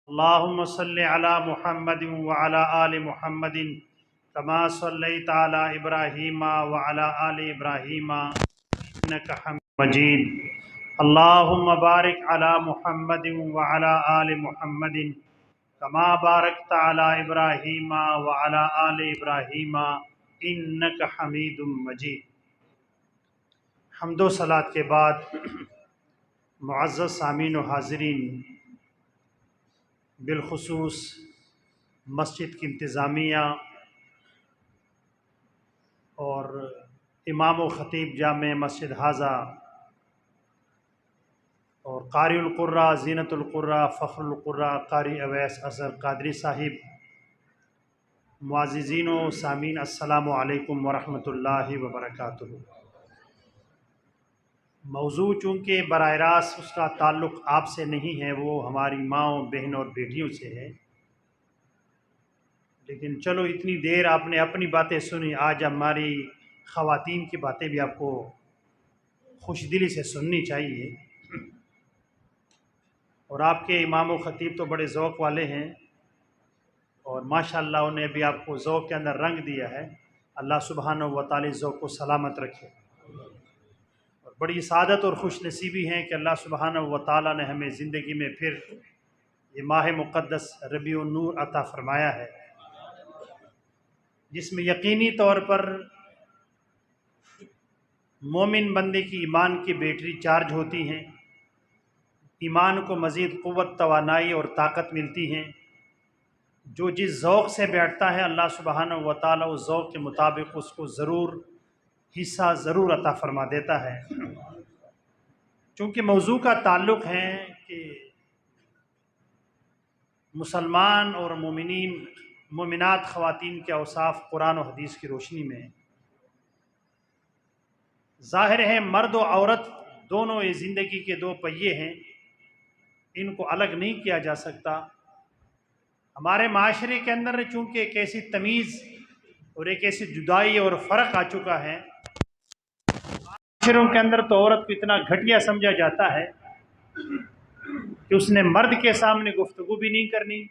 اللهم صل على محمد وعلى آل محمد كما صليت على إبراهيم وعلى آل إبراهيم إنك حميد مجيد. اللهم بارك على محمد وعلى آل محمد كما باركت على إبراهيم وعلى آل إبراهيم إنك حميد مجيد. حمد و صلاۃ کے بعد معزز سامعین و حاضرین، بالخصوص مسجد کی انتظامیہ اور امام و خطیب جامع مسجد حاضہ اور قاری القراء زینت القراء فخر القراء قاری اویس اظہر قادری صاحب، معززین و سامعین، السلام علیکم ورحمۃ اللہ وبرکاتہ. موضوع چونکہ براہ راست اس کا تعلق آپ سے نہیں ہے، وہ ہماری ماؤں بہنوں اور بیٹیوں سے ہے، لیکن چلو اتنی دیر آپ نے اپنی باتیں سنی، آج ہماری خواتین کی باتیں بھی آپ کو خوش دلی سے سننی چاہیے. اور آپ کے امام و خطیب تو بڑے ذوق والے ہیں اور ماشاءاللہ انہیں بھی آپ کو ذوق کے اندر رنگ دیا ہے. اللہ سبحانہ و تعالی ذوق کو سلامت رکھے. اور بڑی سعادت اور خوش نصیبی ہیں کہ اللہ سبحانہ و تعالی نے ہمیں زندگی میں پھر یہ ماہ مقدس ربیع النور عطا فرمایا ہے، جس میں یقینی طور پر مومن بندے کی ایمان کی بیٹری چارج ہوتی ہیں، ایمان کو مزید قوت، توانائی اور طاقت ملتی ہیں. جو جس ذوق سے بیٹھتا ہے اللہ سبحانہ و تعالی اس ذوق کے مطابق اس کو ضرور حصہ ضرور عطا فرما دیتا ہے. چونکہ موضوع کا تعلق ہے کہ مسلمان اور مومنات خواتین کے اوصاف قرآن و حدیث کی روشنی میں ظاہر ہے، مرد و عورت دونوں یہ زندگی کے دو پہیے ہیں، ان کو الگ نہیں کیا جا سکتا. ہمارے معاشرے کے اندر چونکہ ایک ایسی تمیز اور ایک ایسی جدائی اور فرق آ چکا ہے، معاشروں کے اندر تو عورت کو اتنا گھٹیا سمجھا جاتا ہے کہ اس نے مرد کے سامنے گفتگو بھی نہیں کرنی،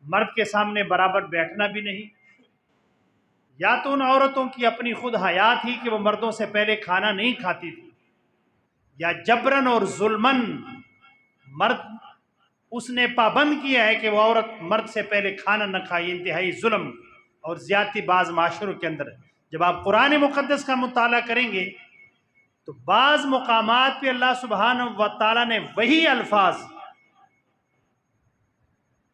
مرد کے سامنے برابر بیٹھنا بھی نہیں. یا تو ان عورتوں کی اپنی خود حیا تھی کہ وہ مردوں سے پہلے کھانا نہیں کھاتی تھی، یا جبرن اور ظلمن مرد اس نے پابند کیا ہے کہ وہ عورت مرد سے پہلے کھانا نہ کھائے. انتہائی ظلم اور زیادتی بعض معاشروں کے اندر. جب آپ قرآن مقدس کا مطالعہ کریں گے تو بعض مقامات پہ اللہ سبحانہ و تعالیٰ نے وہی الفاظ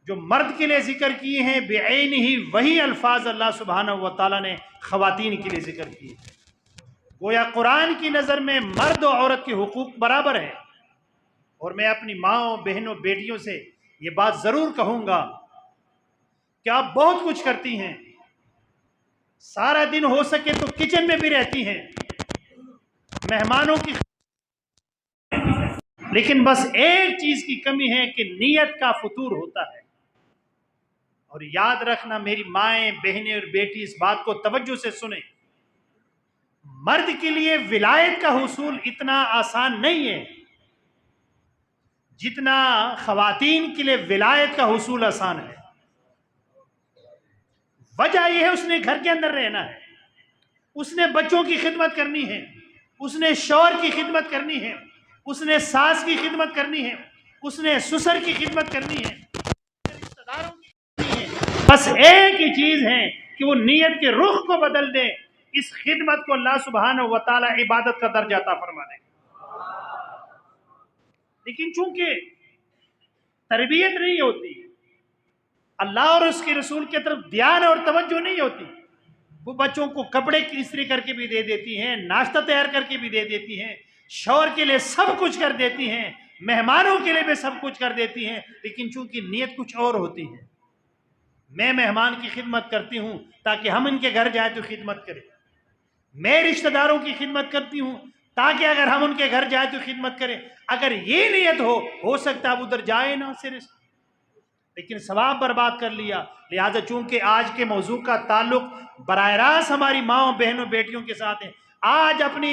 جو مرد کے لیے ذکر کیے ہیں بعین ہی وہی الفاظ اللہ سبحانہ و تعالیٰ نے خواتین کے لیے ذکر کیے ہیں. گویا قرآن کی نظر میں مرد و عورت کے حقوق برابر ہیں. اور میں اپنی ماں، بہنوں، بیٹیوں سے یہ بات ضرور کہوں گا کہ آپ بہت کچھ کرتی ہیں، سارا دن ہو سکے تو کچن میں بھی رہتی ہیں، مہمانوں کی، لیکن بس ایک چیز کی کمی ہے کہ نیت کا فطور ہوتا ہے. اور یاد رکھنا میری مائیں، بہنیں اور بیٹی، اس بات کو توجہ سے سنیں، مرد کے لیے ولایت کا حصول اتنا آسان نہیں ہے جتنا خواتین کے لیے ولایت کا حصول آسان ہے. وجہ یہ ہے اس نے گھر کے اندر رہنا ہے، اس نے بچوں کی خدمت کرنی ہے، اس نے شوہر کی خدمت کرنی ہے، اس نے ساس کی خدمت کرنی ہے، اس نے سسر کی خدمت کرنی ہے، رشتہ داروں کی کرنی ہے. بس ایک ہی چیز ہے کہ وہ نیت کے رخ کو بدل دے، اس خدمت کو اللہ سبحانہ و تعالی عبادت کا درجہ عطا فرما دے. لیکن چونکہ تربیت نہیں ہوتی، اللہ اور اس کے رسول کی طرف دھیان اور توجہ نہیں ہوتی، وہ بچوں کو کپڑے کی استری کر کے بھی دے دیتی ہیں، ناشتہ تیار کر کے بھی دے دیتی ہیں، شوہر کے لیے سب کچھ کر دیتی ہیں، مہمانوں کے لیے بھی سب کچھ کر دیتی ہیں، لیکن چونکہ نیت کچھ اور ہوتی ہے. میں مہمان کی خدمت کرتی ہوں تاکہ ہم ان کے گھر جائیں تو خدمت کریں، میں رشتہ داروں کی خدمت کرتی ہوں تاکہ اگر ہم ان کے گھر جائیں تو خدمت کریں. اگر یہ نیت ہو سکتا ہے اب ادھر جائے نہ صرف، لیکن ثواب برباد کر لیا. لہذا چونکہ آج کے موضوع کا تعلق براہ راست ہماری ماؤں، بہنوں، بیٹیوں کے ساتھ ہے، آج اپنی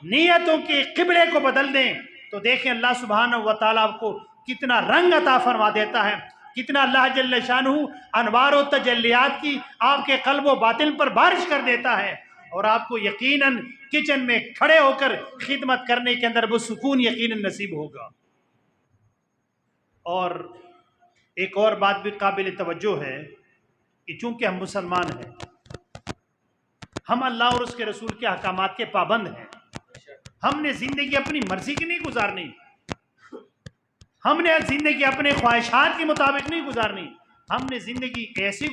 نیتوں کے قبلے کو بدل دیں تو دیکھیں اللہ سبحانہ و تعالیٰ آپ کو کتنا رنگ عطا فرما دیتا ہے کتنا اللہ جل شانہ انوار و تجلیات کی آپ کے قلب و باطن پر بارش کر دیتا ہے، اور آپ کو یقیناً کچن میں کھڑے ہو کر خدمت کرنے کے اندر وہ سکون یقیناً نصیب ہوگا۔ اور ایک اور بات بھی قابل توجہ ہے کہ چونکہ ہم مسلمان ہیں، ہم اللہ اور اس کے رسول کے احکامات کے پابند ہیں، ہم نے زندگی اپنی مرضی کی نہیں گزارنی، ہم نے زندگی اپنے خواہشات کے مطابق نہیں گزارنی، ہم نے زندگی ایسی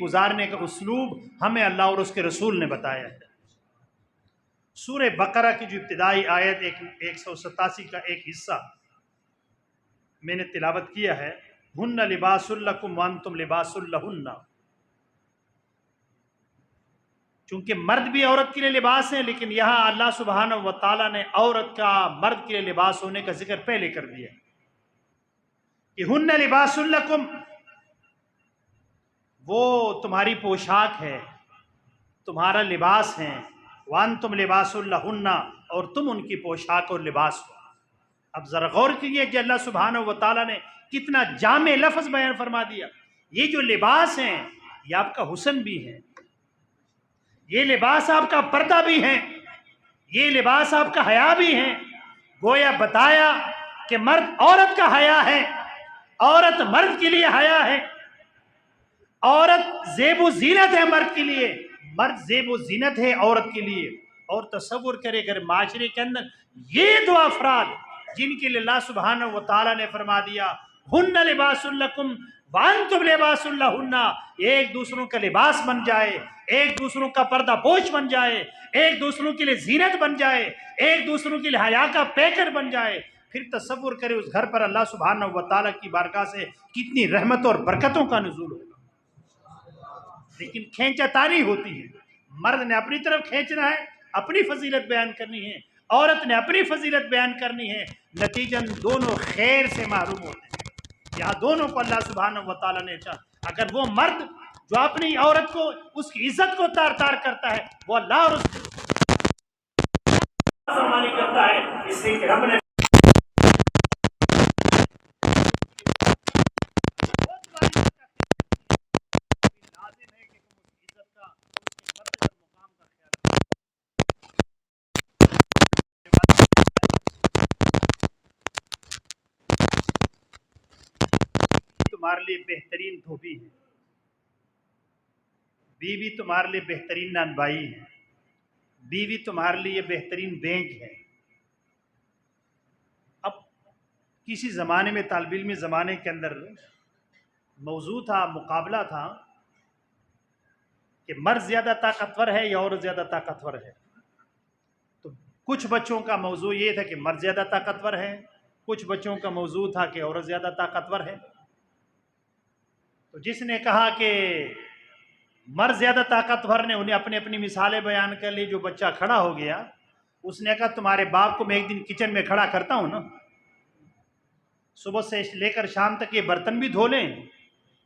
گزارنے کا اسلوب ہمیں اللہ اور اس کے رسول نے بتایا ہے۔ سورہ بقرہ کی جو ابتدائی آیت 187 کا ایک حصہ میں نے تلاوت کیا ہے، ہن لباس لکم وانتم لباس لہن، چونکہ مرد بھی عورت کے لیے لباس ہیں، لیکن یہاں اللہ سبحانہ و تعالیٰ نے عورت کا مرد کے لیے لباس ہونے کا ذکر پہلے کر دیا کہ ہن لباس لکم، وہ تمہاری پوشاک ہے، تمہارا لباس ہے، وانتم لباس لہن، اور تم ان کی پوشاک اور لباس ہو۔ اب ذرا غور کیجیے کہ اللہ سبحانہ و تعالیٰ نے کتنا جامع لفظ بیان فرما دیا۔ یہ جو لباس ہیں یہ آپ کا حسن بھی ہے، یہ لباس آپ کا پردہ بھی ہے، یہ لباس آپ کا حیا بھی ہے۔ گویا بتایا کہ مرد عورت کا حیا ہے، عورت مرد کے لیے حیا ہے، عورت زیب و زینت ہے مرد کے لیے، مرد زیب و زینت ہے عورت کے لیے۔ اور تصور کرے اگر معاشرے کے اندر یہ دو افراد جن کے لیے اللہ سبحانہ و تعالیٰ نے فرما دیا ہن لباس لکم وانتم لباس لہن، ایک دوسروں کا لباس بن جائے، ایک دوسروں کا پردہ پوش بن جائے، ایک دوسروں کے لیے زینت بن جائے، ایک دوسروں کے لیے حیا کا پیکر بن جائے، پھر تصور کرے اس گھر پر اللہ سبحانہ و تعالیٰ کی بارگاہ سے کتنی رحمت اور برکتوں کا نزول ہوگا۔ لیکن کھینچا تانی ہوتی ہے، مرد نے اپنی طرف کھینچنا ہے، اپنی فضیلت بیان کرنی ہے، عورت نے اپنی فضیلت بیان کرنی ہے، نتیجن دونوں خیر سے محروم ہوتے ہیں۔ یہاں دونوں کو اللہ سبحانہ و تعالیٰ نے چاہا، اگر وہ مرد جو اپنی عورت کو اس کی عزت کو تار تار کرتا ہے، وہ اللہ اور اس کی فرمانی کرتا ہے، اس لیے کہ رب نے تمہارے لیے بہترین دھوبی ہے، بیوی تمہارے لیے بہترین نانبائی ہے، بیوی تمہارے لیے بہترین بینک ہے۔ اب کسی زمانے میں طالب علمی زمانے کے اندر موضوع تھا، مقابلہ تھا کہ مرد زیادہ طاقتور ہے یا عورت زیادہ طاقتور ہے۔ تو کچھ بچوں کا موضوع یہ تھا کہ مرد زیادہ طاقتور ہے، کچھ بچوں کا موضوع تھا کہ عورت زیادہ طاقتور ہے۔ تو جس نے کہا کہ مرد زیادہ طاقتور نے انہیں اپنی اپنی مثالیں بیان کر لی۔ جو بچہ کھڑا ہو گیا اس نے کہا تمہارے باپ کو میں ایک دن کچن میں کھڑا کرتا ہوں نا، صبح سے لے کر شام تک یہ برتن بھی دھو لیں،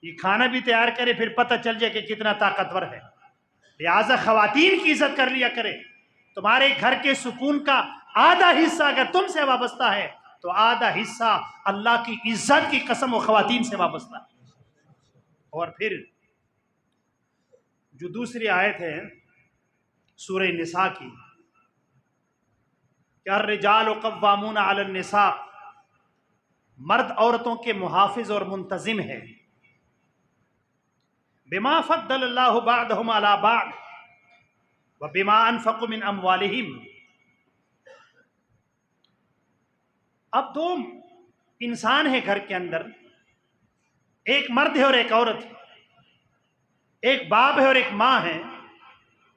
یہ کھانا بھی تیار کرے، پھر پتہ چل جائے کہ کتنا طاقتور ہے۔ لہٰذا خواتین کی عزت کر لیا کرے۔ تمہارے گھر کے سکون کا آدھا حصہ اگر تم سے وابستہ ہے تو آدھا حصہ اللہ کی عزت کی قسم و خواتین سے وابستہ ہے۔ اور پھر جو دوسری آیت ہے سورہ نساء کی کہ الرجال قوامون علی النساء، مرد عورتوں کے محافظ اور منتظم ہے، بما فضل اللہ بعضهم علی بعض وبما انفقوا من اموالہم۔ اب دو انسان ہیں گھر کے اندر، ایک مرد ہے اور ایک عورت ہے، ایک باپ ہے اور ایک ماں ہے،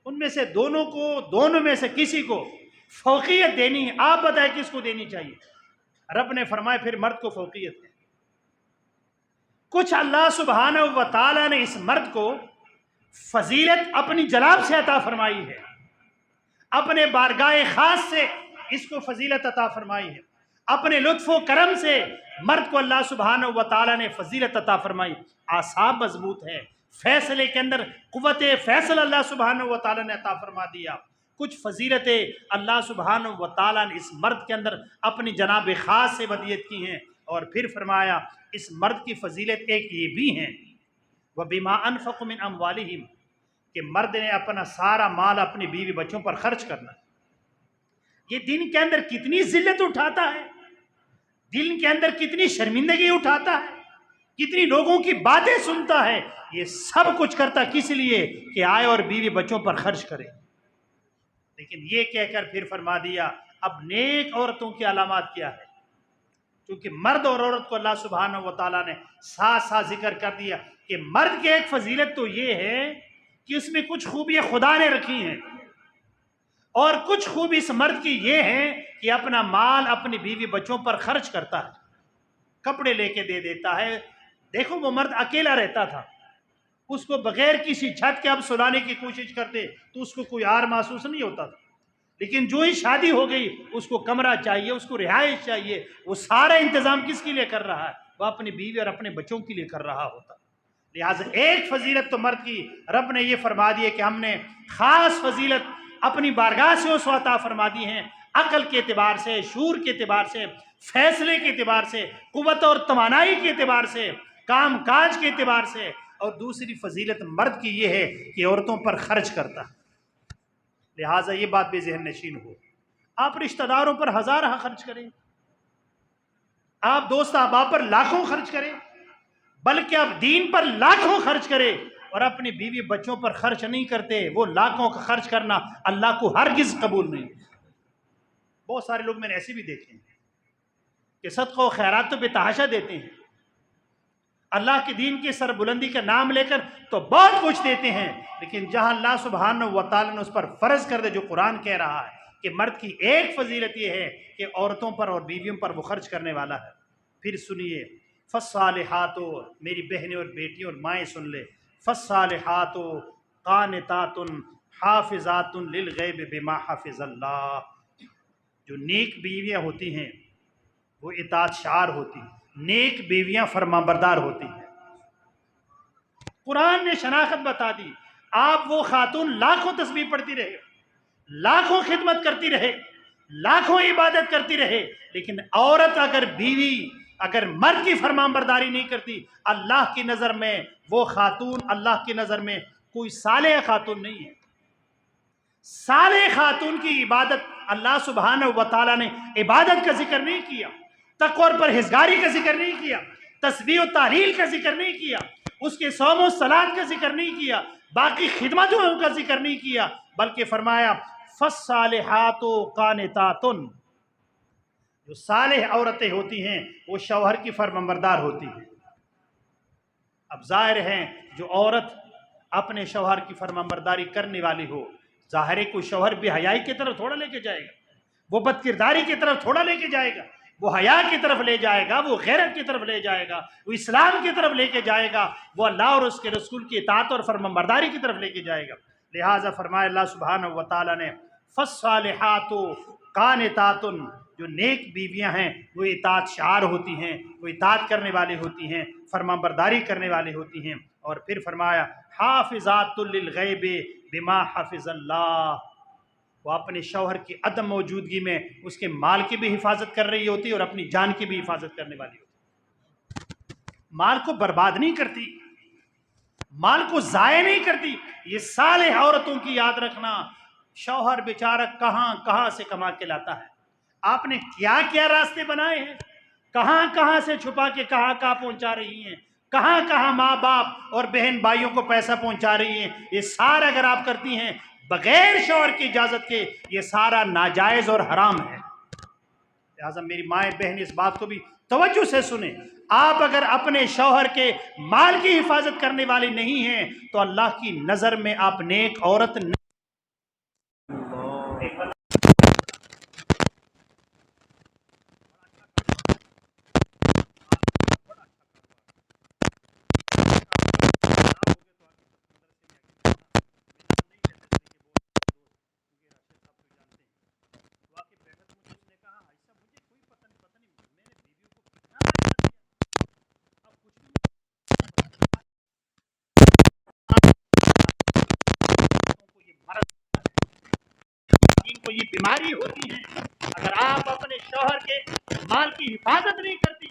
ان میں سے دونوں میں سے کسی کو فوقیت دینی ہے۔ آپ بتائیں کس کو دینی چاہیے؟ رب نے فرمایا پھر مرد کو فوقیت ہے۔ کچھ اللہ سبحانہ و تعالیٰ نے اس مرد کو فضیلت اپنی جناب سے عطا فرمائی ہے، اپنے بارگاہ خاص سے اس کو فضیلت عطا فرمائی ہے، اپنے لطف و کرم سے مرد کو اللہ سبحانہ و تعالیٰ نے فضیلت عطا فرمائی۔ اعصاب مضبوط ہے، فیصلے کے اندر قوت فیصل اللہ سبحانہ و تعالیٰ نے عطا فرما دیا۔ کچھ فضیلتیں اللہ سبحانہ و تعالیٰ نے اس مرد کے اندر اپنی جناب خاص سے ودیت کی ہیں۔ اور پھر فرمایا اس مرد کی فضیلت ایک یہ بھی ہے وَبِمَا أَنفَقُوا مِنْ أَمْوَالِهِمْ کہ مرد نے اپنا سارا مال اپنی بیوی بچوں پر خرچ کرنا. یہ دین کے اندر کتنی ذلت اٹھاتا ہے، دل کے اندر کتنی شرمندگی اٹھاتا ہے، کتنی لوگوں کی باتیں سنتا ہے. یہ سب کچھ کرتا کس لیے کہ آئے اور بیوی بچوں پر خرچ کرے. لیکن یہ کہہ کر پھر فرما دیا اب نیک عورتوں کی علامات کیا ہے. کیونکہ مرد اور عورت کو اللہ سبحانہ و تعالیٰ نے ساتھ ساتھ ذکر کر دیا کہ مرد کی ایک فضیلت تو یہ ہے کہ اس میں کچھ خوبیاں خدا نے رکھی ہیں، اور کچھ خوبی اس مرد کی یہ ہے کہ اپنا مال اپنی بیوی بچوں پر خرچ کرتا ہے، کپڑے لے کے دے دیتا ہے. دیکھو وہ مرد اکیلا رہتا تھا، اس کو بغیر کسی چھت کے اب سلانے کی کوشش کرتے تو اس کو کوئی آر محسوس نہیں ہوتا تھا. لیکن جو ہی شادی ہو گئی اس کو کمرہ چاہیے، اس کو رہائش چاہیے. وہ سارا انتظام کس کے لیے کر رہا ہے؟ وہ اپنی بیوی اور اپنے بچوں کے لیے کر رہا ہوتا. لہٰذا ایک فضیلت تو مرد کی رب نے یہ فرما دی ہے کہ ہم نے خاص فضیلت اپنی بارگاہ سے اس عطا فرما دی ہیں، عقل کے اعتبار سے، شعور کے اعتبار سے، فیصلے کے اعتبار سے، قوت اور توانائی کے اعتبار سے، کام کاج کے اعتبار سے. اور دوسری فضیلت مرد کی یہ ہے کہ عورتوں پر خرچ کرتا ہے. لہٰذا یہ بات بھی ذہن نشین ہو. آپ رشتہ داروں پر ہزارہ خرچ کریں، آپ دوست احباب پر لاکھوں خرچ کریں، بلکہ آپ دین پر لاکھوں خرچ کریں اور اپنی بیوی بچوں پر خرچ نہیں کرتے. وہ لاکھوں کا خرچ کرنا اللہ کو ہرگز قبول نہیں. بہت سارے لوگ میں نے ایسے بھی دیکھے ہیں کہ صدقہ و خیرات تو بے تحاشا دیتے ہیں، اللہ کے دین کی سربلندی کا نام لے کر تو بہت کچھ دیتے ہیں، لیکن جہاں اللہ سبحانہ و تعالیٰ نے اس پر فرض کر دے جو قرآن کہہ رہا ہے کہ مرد کی ایک فضیلت یہ ہے کہ عورتوں پر اور بیویوں پر وہ خرچ کرنے والا ہے. پھر سنیے فالصالحات، میری بہنیں اور بیٹیوں اور مائیں سن لے، فالصالحات قانتات حافظات للغیب بما حفظ اللہ. جو نیک بیویاں ہوتی ہیں وہ اطاعت شعار ہوتی ہیں، نیک بیویاں فرمانبردار ہوتی ہیں. قرآن نے شناخت بتا دی. آپ وہ خاتون لاکھوں تسبیح پڑھتی رہے، لاکھوں خدمت کرتی رہے، لاکھوں عبادت کرتی رہے، لیکن عورت اگر بیوی اگر مرد کی فرمانبرداری نہیں کرتی، اللہ کی نظر میں وہ خاتون اللہ کی نظر میں کوئی صالح خاتون نہیں ہے. صالح خاتون کی عبادت اللہ سبحانہ و تعالیٰ نے عبادت کا ذکر نہیں کیا، تقوی اور پرہیزگاری کا ذکر نہیں کیا، تسبیح و تحلیل کا ذکر نہیں کیا، اس کے صوم و صلات کا ذکر نہیں کیا، باقی خدمتوں کا ذکر نہیں کیا، بلکہ فرمایا فالصالحات قانتات. جو صالح عورتیں ہوتی ہیں وہ شوہر کی فرمانبردار ہوتی ہیں. اب ظاہر ہے جو عورت اپنے شوہر کی فرمانبرداری کرنے والی ہو، ظاہر ہے کوئی شوہر بھی حیائی کی طرف تھوڑا لے کے جائے گا، وہ بد کرداری کی طرف تھوڑا لے کے جائے گا، وہ حیا کی طرف لے جائے گا، وہ غیرت کی طرف لے جائے گا، وہ اسلام کی طرف لے کے جائے گا، وہ اللہ اور اس کے رسول کی اطاعت اور فرمانبرداری کی طرف لے کے جائے گا. لہٰذا فرمایا اللہ سبحانہ و تعالیٰ نے فالصالحات قانتات، جو نیک بیویاں ہیں وہ اطاعت شعار ہوتی ہیں، وہ اطاعت کرنے والی ہوتی ہیں، فرمانبرداری کرنے والی ہوتی ہیں. اور پھر فرمایا حافظات للغیب بما حفظ اللہ. وہ اپنے شوہر کی عدم موجودگی میں اس کے مال کی بھی حفاظت کر رہی ہوتی ہے اور اپنی جان کی بھی حفاظت کرنے والی ہوتی. مال کو برباد نہیں کرتی، مال کو ضائع نہیں کرتی. یہ صالح عورتوں کی یاد رکھنا. شوہر بیچارہ کہاں کہاں سے کما کے لاتا ہے، آپ نے کیا کیا راستے بنائے ہیں، کہاں کہاں سے چھپا کے کہاں کہاں پہنچا رہی ہیں، کہاں کہاں ماں باپ اور بہن بھائیوں کو پیسہ پہنچا رہی ہیں. یہ سارا اگر آپ کرتی ہیں بغیر شوہر کی اجازت کے، یہ سارا ناجائز اور حرام ہے. لہٰذا میری مائیں بہن اس بات کو بھی توجہ سے سنیں. آپ اگر اپنے شوہر کے مال کی حفاظت کرنے والی نہیں ہیں تو اللہ کی نظر میں آپ نیک عورت نہیں. کو یہ بیماری ہوتی ہے. اگر آپ اپنے شوہر کے مال کی حفاظت نہیں کرتی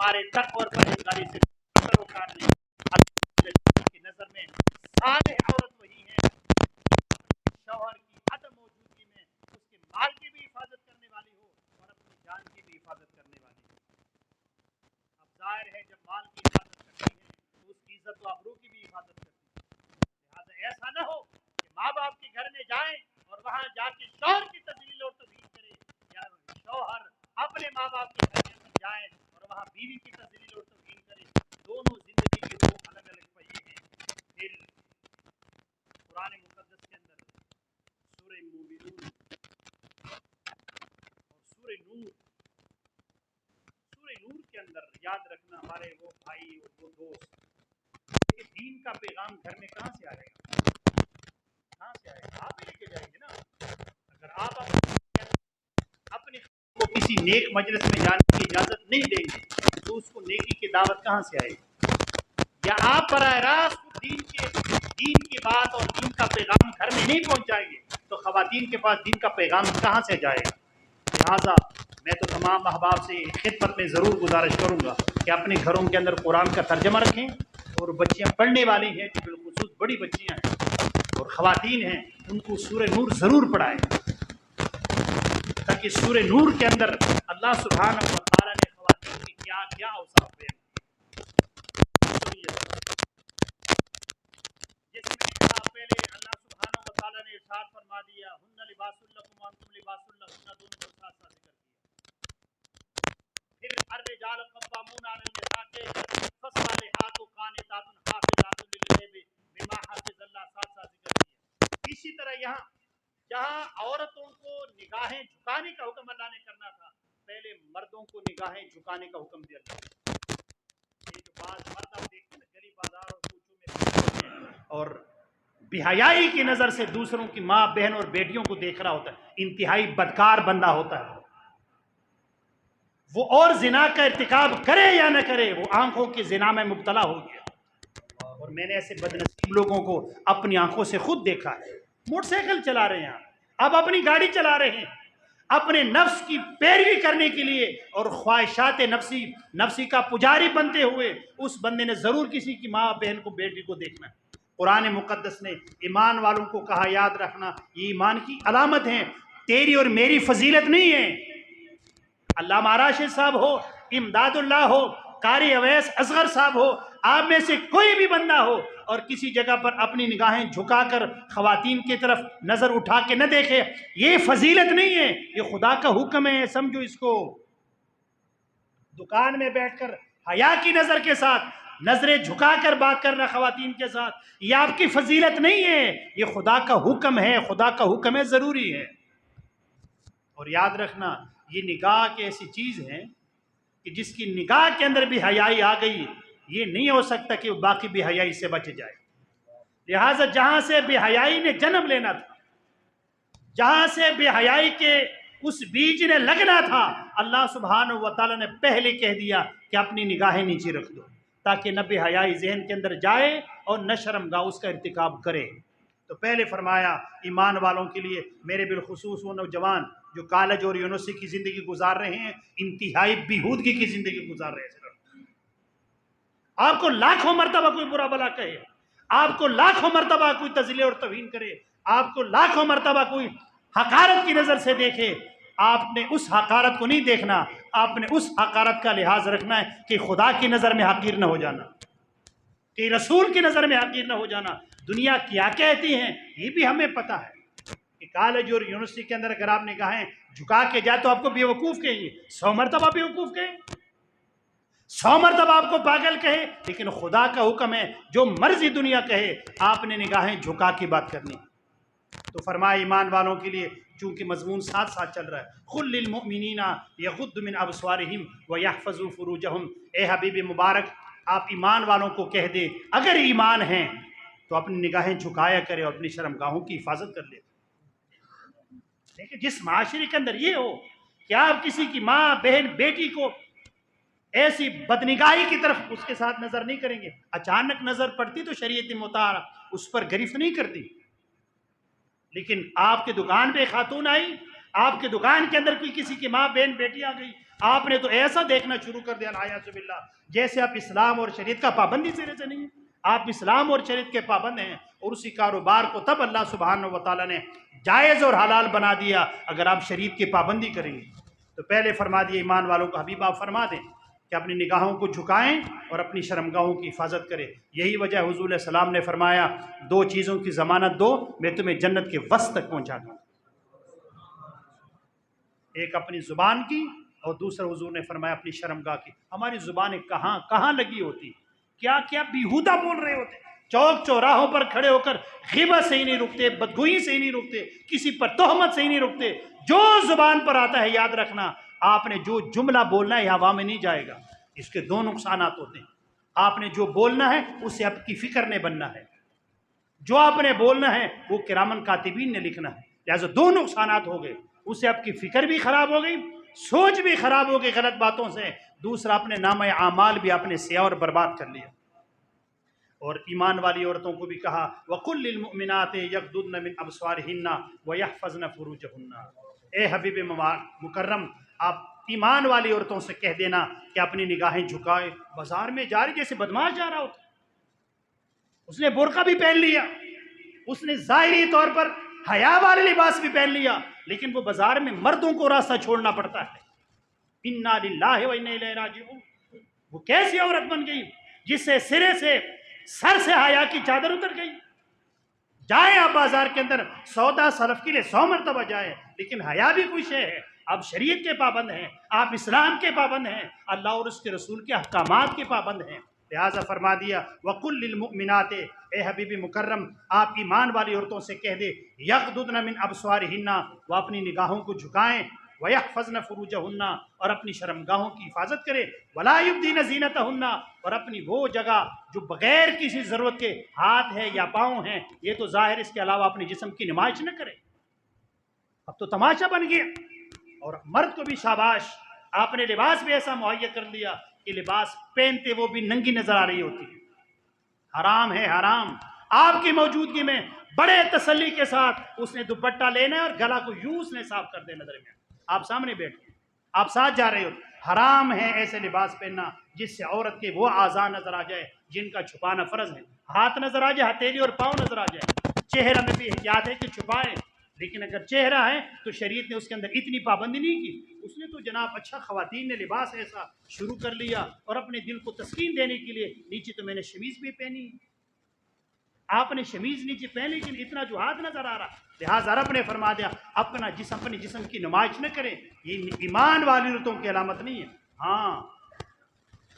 ہمارے تقوی اور پرہیزگاری سے روکار لیں۔ اللہ کی نظر میں صالح عورت وہی ہے شوہر کی عدم موجودگی میں اس کے مال کی بھی حفاظت کرنے والی ہو اور اپنی جان کی بھی حفاظت کرنے والی ہو۔ اب ظاہر ہے جب مال کی حفاظت کرتی ہے تو اس کی عزت و آبرو کی بھی حفاظت کرتی ہے، لہٰذا ایسا نہ ہو کہ ماں باپ کے گھر میں جائیں اور وہاں جا کے شوہر کی تذلیل اور توہین کرے، یا شوہر اپنے ماں باپ کے گھر کے اندر جائے اور وہاں بیوی کی تذلیل اور توہین کرے۔ دونوں زندگی کے دو الگ الگ پہیے ہیں۔ پھر قرآن مقدس کے اندر سورہ مومنون اور سورہ نور کے اندر یاد رکھنا ہمارے وہ بھائی اور وہ دوست کہ دین کا پیغام گھر میں کہاں سے آئے گا؟ کہاں سے آئے گا؟ آپ ہی لے کے جائیں گے نا۔ اگر آپ اپنے کو کسی نیک مجلس میں جانے کی اجازت نہیں دیں گے تو اس کو نیکی کی دعوت کہاں سے آئے گی؟ یا آپ براہ راست دین کی بات اور دین کا پیغام گھر میں نہیں پہنچائیں گے تو خواتین کے پاس دین کا پیغام کہاں سے جائے گا؟ لہٰذا میں تو تمام احباب سے خدمت میں ضرور گزارش کروں گا کہ اپنے گھروں کے اندر قرآن کا ترجمہ رکھیں، اور بچیاں پڑھنے والی ہیں جو بالخصوص بڑی بچیاں ہیں اور خواتین ہیں ان کو سورہ نور ضرور پڑھائیں، تاکہ سورہ نور کے اندر اللہ سبحانہ و تعالیٰ نے خواتین کی کیا کیا اوصاف بیان کیے۔ جیسے میں نے کہا پہلے اللہ سبحانہ و تعالیٰ نے ارشاد فرما دیا ہن لباس لکم وانتم لباس لہن، دونوں کو ساتھ ساتھ ذکر کیا۔ پھر الرجال قوامون علی النساء کے فالصالحات قانتات حافظات للغیب بما حفظ اللہ ساتھ ساتھ ذکر کیا۔ اسی طرح یہاں جہاں عورتوں کو نگاہیں جھکانے کا حکم اللہ نے کرنا تھا، پہلے مردوں کو نگاہیں جھکانے کا حکم دیا تھا۔ یہ جو بعض مرد آپ دیکھتے ہیں گلی بازار اور کوچوں میں اور بے حیائی کی نظر سے دوسروں کی ماں بہن اور بیٹیوں کو دیکھ رہا ہوتا ہے، انتہائی بدکار بندہ ہوتا ہے وہ، اور زنا کا ارتکاب کرے یا نہ کرے وہ آنکھوں کے زنا میں مبتلا ہو گیا۔ اور میں نے ایسے بدنصیب لوگوں کو اپنی آنکھوں سے خود دیکھا ہے، موٹر سائیکل چلا رہے ہیں، اب اپنی گاڑی چلا رہے ہیں اپنے نفس کی پیروی کرنے کے لیے اور خواہشات نفسی کا پجاری بنتے ہوئے، اس بندے نے ضرور کسی کی ماں بہن کو بیٹی کو دیکھنا ہے۔ قرآن مقدس نے ایمان والوں کو کہا یاد رکھنا یہ ایمان کی علامت ہیں، تیری اور میری فضیلت نہیں ہے۔ علامہ راشد صاحب ہو، امداد اللہ ہو، قاری اویس اصغر صاحب ہو، آپ میں سے کوئی بھی بندہ ہو اور کسی جگہ پر اپنی نگاہیں جھکا کر خواتین کی طرف نظر اٹھا کے نہ دیکھے، یہ فضیلت نہیں ہے، یہ خدا کا حکم ہے، سمجھو اس کو۔ دکان میں بیٹھ کر حیا کی نظر کے ساتھ نظریں جھکا کر بات کرنا خواتین کے ساتھ، یہ آپ کی فضیلت نہیں ہے، یہ خدا کا حکم ہے، خدا کا حکم ہے، ضروری ہے۔ اور یاد رکھنا یہ نگاہ ایک ایسی چیز ہے کہ جس کی نگاہ کے اندر بھی حیائی آ گئی، یہ نہیں ہو سکتا کہ وہ باقی بے حیائی سے بچ جائے۔ لہٰذا جہاں سے بے حیائی نے جنم لینا تھا، جہاں سے بے حیائی کے اس بیج نے لگنا تھا، اللہ سبحانہ و تعالیٰ نے پہلے کہہ دیا کہ اپنی نگاہیں نیچے رکھ دو، تاکہ نہ بے حیائی ذہن کے اندر جائے اور نہ شرمگاہ اس کا ارتکاب کرے۔ تو پہلے فرمایا ایمان والوں کے لیے، میرے بالخصوص وہ نوجوان جو کالج اور یونیورسٹی کی زندگی گزار رہے ہیں، انتہائی بیہودگی کی زندگی گزار رہے ہیں۔ آپ کو لاکھوں مرتبہ کوئی برا بلا کہے، آپ کو لاکھوں مرتبہ کوئی تذلیل اور توہین کرے، آپ کو لاکھوں مرتبہ کوئی حقارت کی نظر سے دیکھے، آپ نے اس حقارت کو نہیں دیکھنا، آپ نے اس حقارت کا لحاظ رکھنا ہے کہ خدا کی نظر میں حقیر نہ ہو جانا، کہ رسول کی نظر میں حقیر نہ ہو جانا۔ دنیا کیا کہتی ہیں یہ بھی ہمیں پتہ ہے کہ کالج اور یونیورسٹی کے اندر اگر آپ نگاہیں جھکا کے جائے تو آپ کو بیوقوف کہیں گے، 100 مرتبہ بیوقوف کہیں، 100 مرتبہ آپ کو پاگل کہے، لیکن خدا کا حکم ہے جو مرضی دنیا کہے آپ نے نگاہیں جھکا کے بات کرنی۔ تو فرمایا ایمان والوں کے لیے، چونکہ مضمون ساتھ ساتھ چل رہا ہے، قل للمؤمنین یغضوا من ابصارہم ویحفظوا فروجہم، اے حبیب مبارک آپ ایمان والوں کو کہہ دے اگر ایمان ہیں تو اپنی نگاہیں جھکایا کرے اور اپنی شرمگاہوں کی حفاظت کر لے۔ لیکن جس معاشرے کے اندر یہ ہو کہ آپ کسی کی ماں بہن بیٹی کو ایسی بدنگاہی کی طرف اس کے ساتھ نظر نہیں کریں گے، اچانک نظر پڑتی تو شریعت مطالعہ اس پر گرفت نہیں کرتی، لیکن آپ کے دکان پہ خاتون آئی، آپ کے دکان کے اندر کوئی کسی کی ماں بہن بیٹی آ گئی، آپ نے تو ایسا دیکھنا شروع کر دیا نعوذ باللہ جیسے آپ اسلام اور شریعت کا پابندی سرے سے نہیں ہیں۔ آپ اسلام اور شریعت کے پابند ہیں، اور اسی کاروبار کو تب اللہ سبحانہ و تعالیٰ نے جائز اور حلال بنا دیا اگر آپ شریعت کی پابندی کریں گے۔ تو پہلے فرما دیا ایمان والوں کو حبیب آپ فرما دیں کہ اپنی نگاہوں کو جھکائیں اور اپنی شرمگاہوں کی حفاظت کریں۔ یہی وجہ حضور علیہ السلام نے فرمایا 2 چیزوں کی ضمانت دو، میں تمہیں جنت کے وسط تک پہنچا دوں، ایک اپنی زبان کی اور دوسرا حضور نے فرمایا اپنی شرمگاہ کی۔ ہماری زبانیں کہاں کہاں لگی ہوتی، کیا کیا بیہودہ بول رہے ہوتے، چوک چوراہوں پر کھڑے ہو کر غیبت سے ہی نہیں رکتے، بدگوئی سے ہی نہیں رکتے، کسی پر تہمت سے ہی نہیں رکتے۔ جو زبان پر آتا ہے یاد رکھنا، آپ نے جو جملہ بولنا ہے یہ ہوا میں نہیں جائے گا، اس کے 2 نقصانات ہوتے ہیں۔ آپ نے جو بولنا ہے اسے آپ کی فکر نے بننا ہے، جو آپ نے بولنا ہے وہ کرامن کاتبین نے لکھنا ہے، لہذا 2 نقصانات ہو گئے، اسے آپ کی فکر بھی خراب ہو گئی، سوچ بھی خراب ہو گئی غلط باتوں سے، دوسرا اپنے نامہ اعمال بھی آپ نے سیاہ اور برباد کر لیا۔ اور ایمان والی عورتوں کو بھی کہا وَقُلْ لِلْمُؤْمِنَاتِ يَغْضُضْنَ مِنْ أَبْصَارِهِنَّ وَيَحْفَظْنَ فُرُوجَهُنَّ، اے حبیب مکرم آپ ایمان والی عورتوں سے کہہ دینا کہ اپنی نگاہیں جھکائے۔ بازار میں جا رہی جیسے بدماش جا رہا ہوتا، اس نے برقع بھی پہن لیا، اس نے ظاہری طور پر حیا والے لباس بھی پہن لیا، لیکن وہ بازار میں مردوں کو راستہ چھوڑنا پڑتا ہے۔ اِنَّا لِلَّهِ وَإِنَّا إِلَيْهِ رَاجِعُونَ، وہ کیسی عورت بن گئی جس سے سرے سے سر سے حیا کی چادر اتر گئی۔ جائیں آپ بازار کے اندر سودا سلف کے لیے 100 مرتبہ جائیں، لیکن حیا بھی کوئی شے ہے۔ آپ شریعت کے پابند ہیں، آپ اسلام کے پابند ہیں، اللہ اور اس کے رسول کے احکامات کے پابند ہیں، لہٰذا فرما دیا وَقُلْ لِلْمُؤْمِنَاتِ، اے حبیب مکرم آپ ایمان والی عورتوں سے کہہ دے یغضضن من ابصارہن، وہ اپنی نگاہوں کو جھکائیں، وَيَحْفَظْنَ فُرُوجَهُنَّ، اور اپنی شرمگاہوں کی حفاظت کرے، وَلَا يُبْدِينَ زِينَتَهُنَّ، اور اپنی وہ جگہ جو بغیر کسی ضرورت کے ہاتھ ہے یا پاؤں ہیں، یہ تو ظاہر، اس کے علاوہ اپنے جسم کی نمائش نہ کرے۔ اب تو تماشا بن گیا۔ اور مرد کو بھی شاباش، آپ نے لباس بھی ایسا مہیا کر لیا کہ لباس پہنتے وہ بھی ننگی نظر آ رہی ہوتی ہے۔ حرام ہے حرام، آپ کی موجودگی میں بڑے تسلی کے ساتھ اس نے دوپٹہ لینا ہے اور گلا کو یوں اس نے صاف کر دینا، درمیان آپ سامنے بیٹھے، آپ ساتھ جا رہے ہو، حرام ہے ایسے لباس پہننا جس سے عورت کے وہ اعضاء نظر آ جائے جن کا چھپانا فرض ہے، ہاتھ نظر آ جائے، ہتھیلی اور پاؤں نظر آ جائے۔ چہرہ میں بھی احتیاط ہے کہ چھپائے، لیکن اگر چہرہ ہے تو شریعت نے اس کے اندر اتنی پابندی نہیں کی، اس نے تو جناب اچھا خواتین نے لباس ایسا شروع کر لیا، اور اپنے دل کو تسکین دینے کے لیے نیچے تو میں نے شمیز بھی پہنی، آپ نے شمیز نیچے پہن لی، لیکن اتنا جو ہاتھ نظر آ رہا، لہٰذا رب نے فرما دیا اپنے جسم کی نمائش نہ کرے، یہ ایمان والی عورتوں کی علامت نہیں ہے۔ ہاں،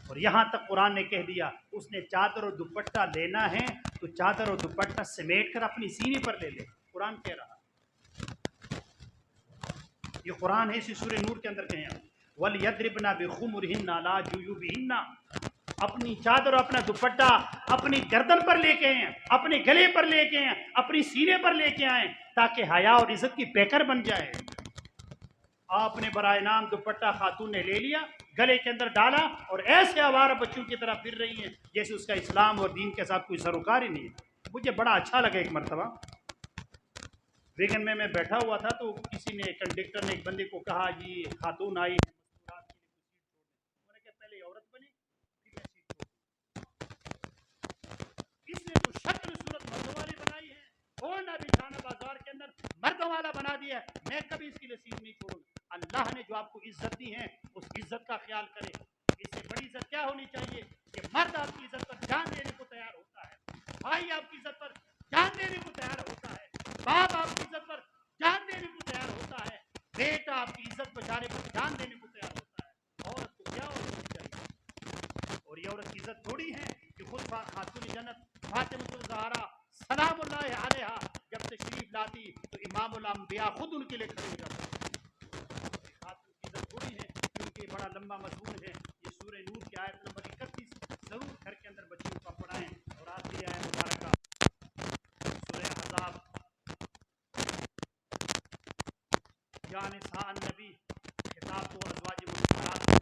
اور یہاں تک قرآن نے کہہ دیا اس نے چادر اور دوپٹہ لینا ہے تو چادر اور دوپٹہ سمیٹ کر اپنی سینے پر لے لے، قرآن کہہ رہا، یہ قرآن ہے، اسی سورہ نور کے اندر کہیں وَلْيَضْرِبْنَ بِخُمُرِهِنَّ عَلَىٰ جُيُوبِهِنَّ، اپنی چادر اور اپنا دوپٹہ اپنی گردن پر لے کے آئیں، اپنے گلے پر لے کے آئیں، اپنی سینے پر لے کے آئیں، تاکہ حیا اور عزت کی پیکر بن جائے۔ آپ نے برائے نام دوپٹہ خاتون نے لے لیا، گلے کے اندر ڈالا، اور ایسے آوارہ بچوں کی طرح پھر رہی ہیں جیسے اس کا اسلام اور دین کے ساتھ کوئی سروکار ہی نہیں ہے۔ مجھے بڑا اچھا لگا، ایک مرتبہ ویگن میں بیٹھا ہوا تھا تو کسی نے، کنڈکٹر نے ایک بندے کو کہا جی خاتون آئی ہے مستورات کے لیے کچھ سیٹ چھوڑنے، میں نے کہا پہلے عورت بنے پھر میں سیٹ چھوڑوں، اس نے تو شکل صورت مردوں والی بنائی ہے، اوڑھنا بچھانا بازار کے اندر مردوں والا بنا دیا ہے، میں کبھی اس کے لیے سیٹ نہیں چھوڑوں گا۔ اللہ نے جو آپ کو عزت دی ہے اس عزت کا خیال کرے، اس سے بڑی عزت کیا ہونی چاہیے کہ مرد آپ کی عزت پر جان دینے کو تیار ہوتا ہے، بھائی آپ کی عزت پر جان دینے کو تیار ہوتا ہے، باپ آپ کی عزت پر جان دینے کو تیار ہوتا ہے، بیٹا آپ کی عزت بچانے پر جان دینے کو تیار ہوتا ہے۔ عورت کو کیا ہونی چاہیے؟ اور یہ عورت کی عزت تھوڑی ہے کہ خود خاتون جنت فاطمہ الزہرا سلام اللہ علیہا جب تشریف لاتی تو امام الانبیاء خود ان کے لیے کھڑے ہو جاتے، خاتون کی عزت تھوڑی ہے کیونکہ یہ بڑا لمبا مضمون ہے۔ یہ سورہ نور کی آیت نمبر 31 ضرور گھر کے اندر بچوں کو پڑھائیں، اور آخری آیت مبارکہ سورہ احزاب، یا نساء النبی، خطاب کو ازواج مطہرات سے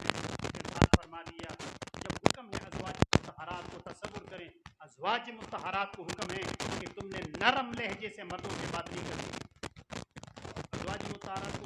ارشاد فرما دیا۔ جب حکم ہے ازواج مطہرات کو، تصور کریں ازواج مطہرات کو حکم ہے کہ تم نے نرم لہجے سے مردوں سے بات نہیں کرنی، ازواج مطہرات کو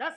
10